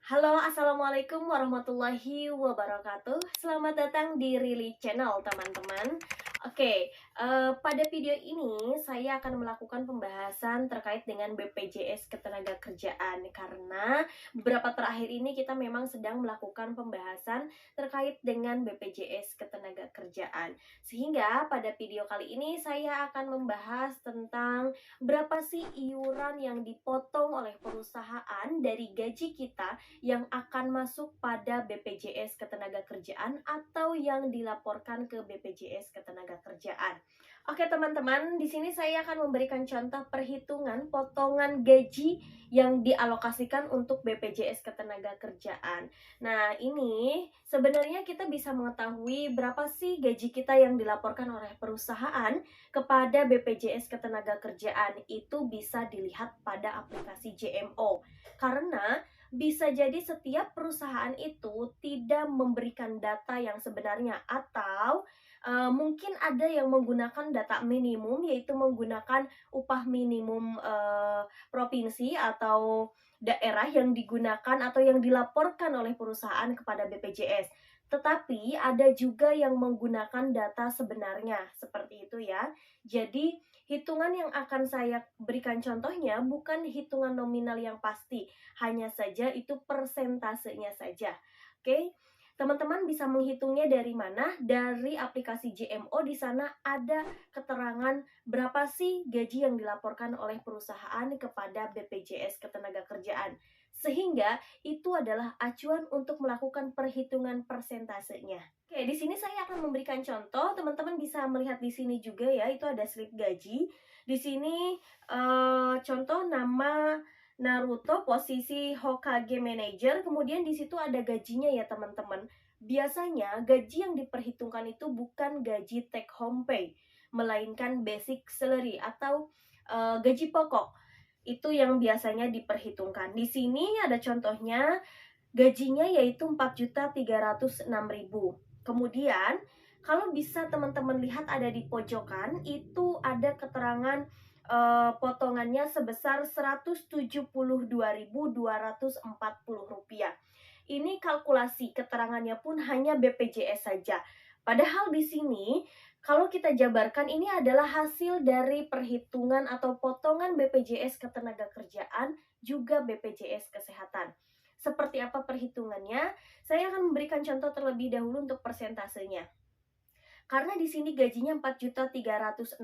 Halo, assalamualaikum warahmatullahi wabarakatuh. Selamat datang di Rili Channel, teman-teman. Oke, pada video ini saya akan melakukan pembahasan terkait dengan BPJS Ketenagakerjaan karena beberapa terakhir ini kita memang sedang melakukan pembahasan terkait dengan BPJS Ketenagakerjaan. Sehingga pada video kali ini saya akan membahas tentang berapa sih iuran yang dipotong oleh perusahaan dari gaji kita yang akan masuk pada BPJS Ketenagakerjaan atau yang dilaporkan ke BPJS Ketenagakerjaan. Oke teman-teman, di sini saya akan memberikan contoh perhitungan potongan gaji yang dialokasikan untuk BPJS Ketenagakerjaan. Nah, ini sebenarnya kita bisa mengetahui berapa sih gaji kita yang dilaporkan oleh perusahaan kepada BPJS Ketenagakerjaan. Itu bisa dilihat pada aplikasi JMO. Karena bisa jadi setiap perusahaan itu tidak memberikan data yang sebenarnya atau mungkin ada yang menggunakan data minimum, yaitu menggunakan upah minimum provinsi atau daerah yang digunakan atau yang dilaporkan oleh perusahaan kepada BPJS. Tetapi ada juga yang menggunakan data sebenarnya, seperti itu ya. Jadi hitungan yang akan saya berikan contohnya bukan hitungan nominal yang pasti, hanya saja itu persentasenya saja. Oke, teman-teman bisa menghitungnya dari mana? Dari aplikasi JMO. Di sana ada keterangan berapa sih gaji yang dilaporkan oleh perusahaan kepada BPJS Ketenagakerjaan. Sehingga itu adalah acuan untuk melakukan perhitungan persentasenya. Oke, di sini saya akan memberikan contoh. Teman-teman bisa melihat di sini juga ya, itu ada slip gaji. Di sini contoh nama Naruto, posisi Hokage Manager, kemudian di situ ada gajinya ya teman-teman. Biasanya gaji yang diperhitungkan itu bukan gaji take home pay, melainkan basic salary atau gaji pokok. Itu yang biasanya diperhitungkan. Di sini ada contohnya, gajinya yaitu 4.306.000. Kemudian, kalau bisa teman-teman lihat ada di pojokan, itu ada keterangan potongannya sebesar Rp172.240. Ini kalkulasi keterangannya pun hanya BPJS saja. Padahal di sini kalau kita jabarkan ini adalah hasil dari perhitungan atau potongan BPJS Ketenagakerjaan juga BPJS Kesehatan. Seperti apa perhitungannya? Saya akan memberikan contoh terlebih dahulu untuk persentasenya. Karena di sini gajinya 4.306.000,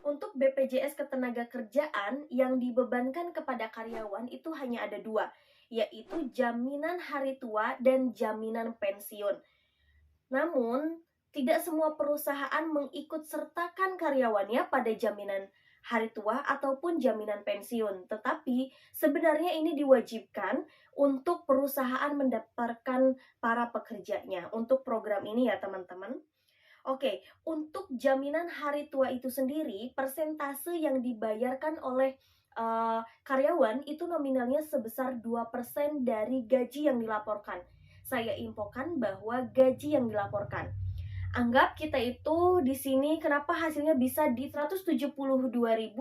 untuk BPJS Ketenagakerjaan yang dibebankan kepada karyawan itu hanya ada dua, yaitu jaminan hari tua dan jaminan pensiun. Namun, tidak semua perusahaan mengikut sertakan karyawannya pada jaminan hari tua ataupun jaminan pensiun. Tetapi sebenarnya ini diwajibkan untuk perusahaan mendaftarkan para pekerjanya untuk program ini ya teman-teman. Oke, untuk jaminan hari tua itu sendiri, persentase yang dibayarkan oleh karyawan itu nominalnya sebesar 2% dari gaji yang dilaporkan. Saya infokan bahwa gaji yang dilaporkan. Anggap kita itu di sini kenapa hasilnya bisa di Rp172.240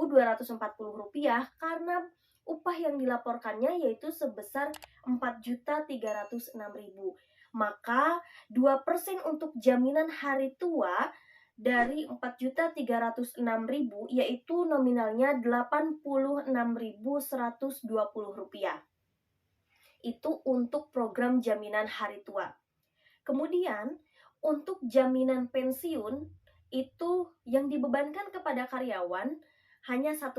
karena upah yang dilaporkannya yaitu sebesar Rp4.306.000. Maka 2% untuk jaminan hari tua dari Rp4.306.000 yaitu nominalnya Rp86.120. Itu untuk program jaminan hari tua. Kemudian untuk jaminan pensiun itu yang dibebankan kepada karyawan hanya 1%.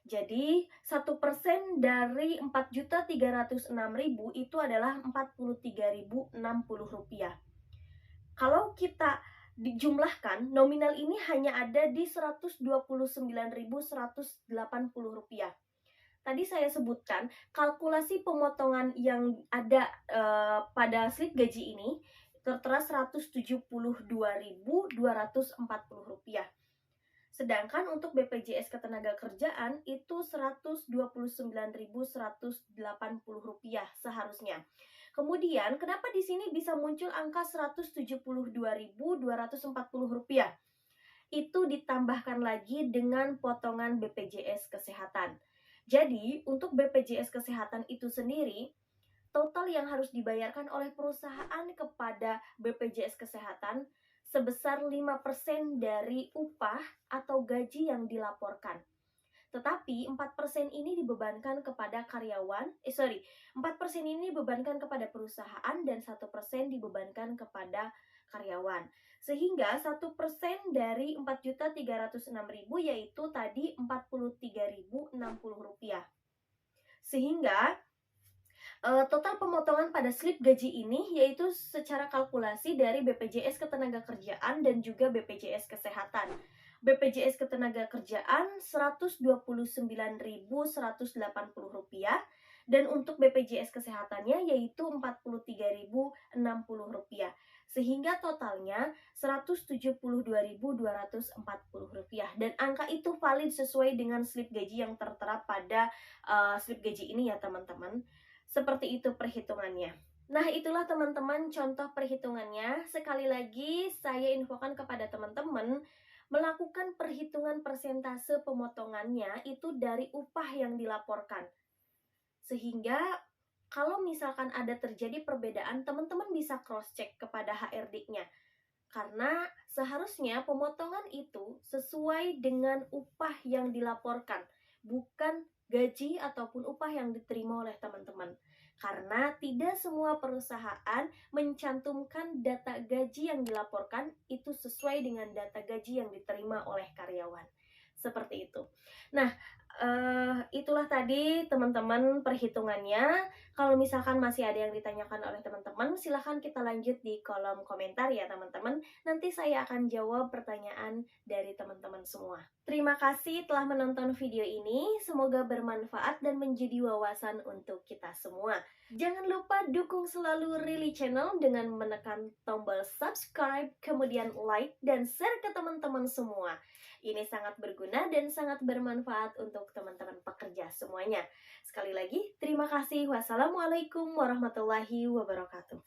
Jadi 1% dari Rp4.306.000 itu adalah Rp43.060. Kalau kita dijumlahkan, nominal ini hanya ada di Rp129.180. Tadi saya sebutkan kalkulasi pemotongan yang ada pada slip gaji ini tertera Rp172.240. Sedangkan untuk BPJS Ketenagakerjaan itu Rp129.180 seharusnya. Kemudian, kenapa di sini bisa muncul angka Rp172.240? Itu ditambahkan lagi dengan potongan BPJS Kesehatan. Jadi, untuk BPJS Kesehatan itu sendiri, total yang harus dibayarkan oleh perusahaan kepada BPJS Kesehatan sebesar 5% dari upah atau gaji yang dilaporkan. Tetapi 4% ini dibebankan kepada karyawan, 4% ini dibebankan kepada perusahaan dan 1% dibebankan kepada karyawan. Sehingga 1% dari 4.306.000 yaitu tadi Rp43.060. Sehingga total pemotongan pada slip gaji ini yaitu secara kalkulasi dari BPJS Ketenagakerjaan dan juga BPJS Kesehatan. BPJS Ketenagakerjaan Rp129.180 dan untuk BPJS Kesehatannya yaitu Rp43.060. Sehingga totalnya Rp172.240 dan angka itu valid sesuai dengan slip gaji yang tertera pada slip gaji ini ya teman-teman. Seperti itu perhitungannya. Nah, itulah teman-teman contoh perhitungannya. Sekali lagi saya infokan kepada teman-teman, melakukan perhitungan persentase pemotongannya itu dari upah yang dilaporkan. Sehingga kalau misalkan ada terjadi perbedaan, teman-teman bisa cross-check kepada HRD-nya. Karena seharusnya pemotongan itu sesuai dengan upah yang dilaporkan, bukan gaji ataupun upah yang diterima oleh teman-teman. Karena tidak semua perusahaan mencantumkan data gaji yang dilaporkan itu sesuai dengan data gaji yang diterima oleh karyawan. Seperti itu. Nah, itulah tadi teman-teman perhitungannya. Kalau misalkan masih ada yang ditanyakan oleh teman-teman, silahkan kita lanjut di kolom komentar ya teman-teman. Nanti saya akan jawab pertanyaan dari teman-teman semua. Terima kasih telah menonton video ini. Semoga bermanfaat dan menjadi wawasan untuk kita semua. Jangan lupa dukung selalu Rili Channel dengan menekan tombol subscribe, kemudian like dan share ke teman-teman semua. Ini sangat berguna dan sangat bermanfaat untuk teman-teman pekerja semuanya. Sekali lagi, terima kasih. Wassalamualaikum warahmatullahi wabarakatuh.